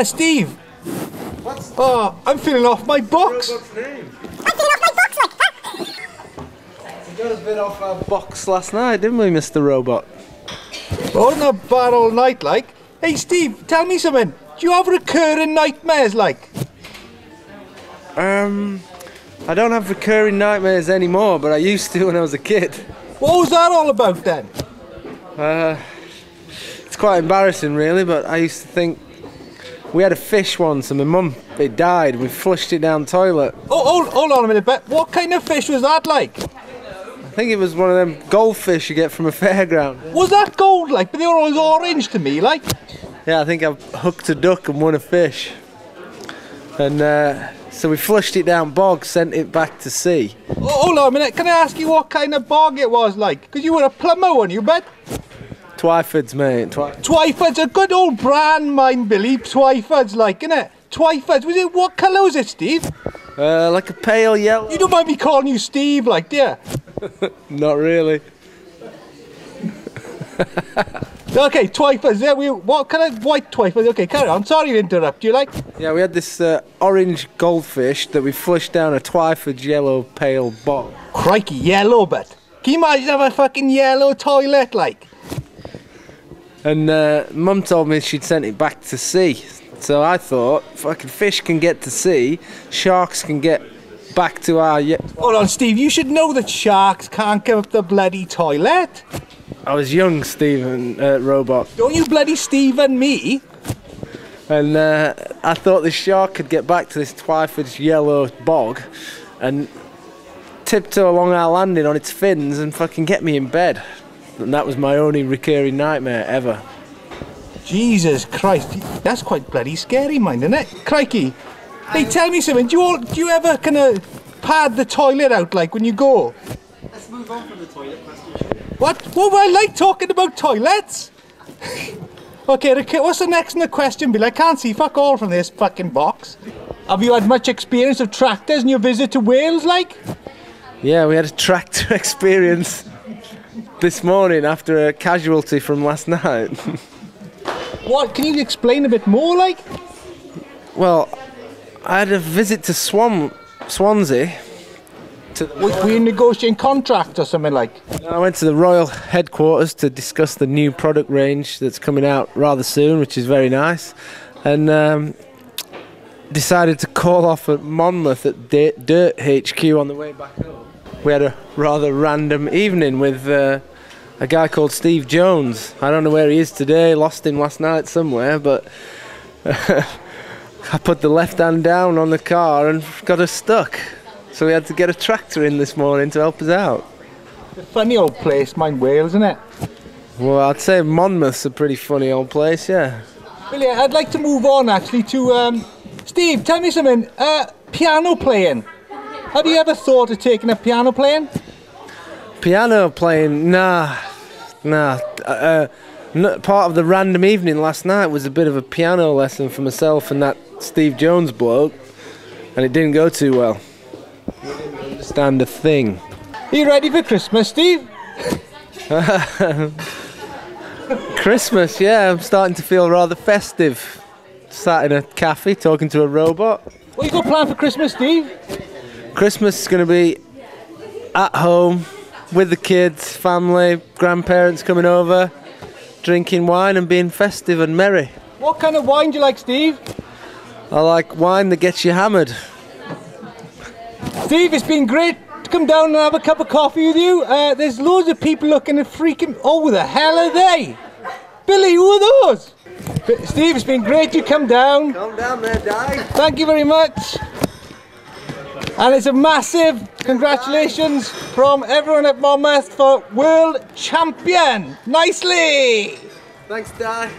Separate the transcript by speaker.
Speaker 1: Steve. What's... Oh, I'm feeling off my box.
Speaker 2: I'm feeling off my box, like. We got a bit off our box last night, didn't we, Mr. Robot?
Speaker 1: Oh, not bad all night, like. Hey, Steve, tell me something. Do you have recurring nightmares, like?
Speaker 2: I don't have recurring nightmares anymore, but I used to when I was a kid.
Speaker 1: What was that all about then?
Speaker 2: It's quite embarrassing, really, but I used to think we had a fish once and my mum, it died. We flushed it down the toilet.
Speaker 1: Oh, hold on a minute, but what kind of fish was that, like?
Speaker 2: I think it was one of them goldfish you get from a fairground.
Speaker 1: Was that gold, like? But they were always orange to me, like.
Speaker 2: Yeah, I think I hooked a duck and won a fish. And so we flushed it down bog, sent it back to sea.
Speaker 1: Oh, hold on a minute, can I ask you what kind of bog it was, like? Because you were a plumber, weren't you, bet?
Speaker 2: Twyfords, mate.
Speaker 1: Twyfords, a good old brand, mine, Billy. Twyfords, like, innit? Twyfords, was it, what colour was it, Steve?
Speaker 2: Like a pale yellow.
Speaker 1: You don't mind me calling you Steve, like, do you?
Speaker 2: Not really.
Speaker 1: Okay, Twyfords, yeah, what kind of white Twyfords? Okay, carry on, sorry to interrupt you, like.
Speaker 2: Yeah, we had this orange goldfish that we flushed down a Twyford's yellow pale bog.
Speaker 1: Crikey, yellow, but. Can you imagine have a fucking yellow toilet, like?
Speaker 2: And Mum told me she'd sent it back to sea. So I thought, fucking fish can get to sea, sharks can get back to our...
Speaker 1: Hold on, Steve, you should know that sharks can't get up the bloody toilet.
Speaker 2: I was young, Stephen Robot.
Speaker 1: Don't you bloody Stephen me.
Speaker 2: And I thought the shark could get back to this Twyford's yellow bog and tiptoe along our landing on its fins and fucking get me in bed. And that was my only recurring nightmare ever.
Speaker 1: Jesus Christ, that's quite bloody scary, mind, isn't it? Crikey. Hey, tell me something, do you ever kind of pad the toilet out, like, when you go?
Speaker 3: Let's move on from the toilet question.
Speaker 1: What? What would I like talking about toilets? Okay, what's the next in the question, Bill? I can't see fuck all from this fucking box. Have you had much experience of tractors in your visit to Wales, like?
Speaker 2: Yeah, we had a tractor experience this morning after a casualty from last night.
Speaker 1: What? Can you explain a bit more, like?
Speaker 2: Well, I had a visit to Swansea.
Speaker 1: Were you negotiating contract or something, like?
Speaker 2: I went to the Royal Headquarters to discuss the new product range that's coming out rather soon, which is very nice. And decided to call off at Monmouth at Dirt HQ on the way back home. We had a rather random evening with a guy called Steve Jones. I don't know where he is today, lost him last night somewhere, but I put the left hand down on the car and got us stuck. So we had to get a tractor in this morning to help us out.
Speaker 1: A funny old place, mine, Wales, isn't it?
Speaker 2: Well, I'd say Monmouth's a pretty funny old place, yeah.
Speaker 1: Billy, I'd like to move on actually to Steve, tell me something. Piano playing. Have you ever thought of taking up piano playing?
Speaker 2: Piano playing? Nah. Part of the random evening last night was a bit of a piano lesson for myself and that Steve Jones bloke, and it didn't go too well. We didn't understand a thing.
Speaker 1: Are you ready for Christmas, Steve?
Speaker 2: Christmas, yeah, I'm starting to feel rather festive. Sat in a cafe talking to a robot.
Speaker 1: What you got planned for Christmas, Steve?
Speaker 2: Christmas is going to be at home with the kids, family, grandparents coming over, drinking wine and being festive and merry.
Speaker 1: What kind of wine do you like, Steve?
Speaker 2: I like wine that gets you hammered.
Speaker 1: Steve, it's been great to come down and have a cup of coffee with you. There's loads of people looking at freaking... Oh, who the hell are they? Billy, who are those? Steve, it's been great to come down.
Speaker 2: Calm down there, Dai.
Speaker 1: Thank you very much. And it's a massive congratulations from everyone at Monmouth for World Champion. Nicely.
Speaker 2: Thanks, Dai.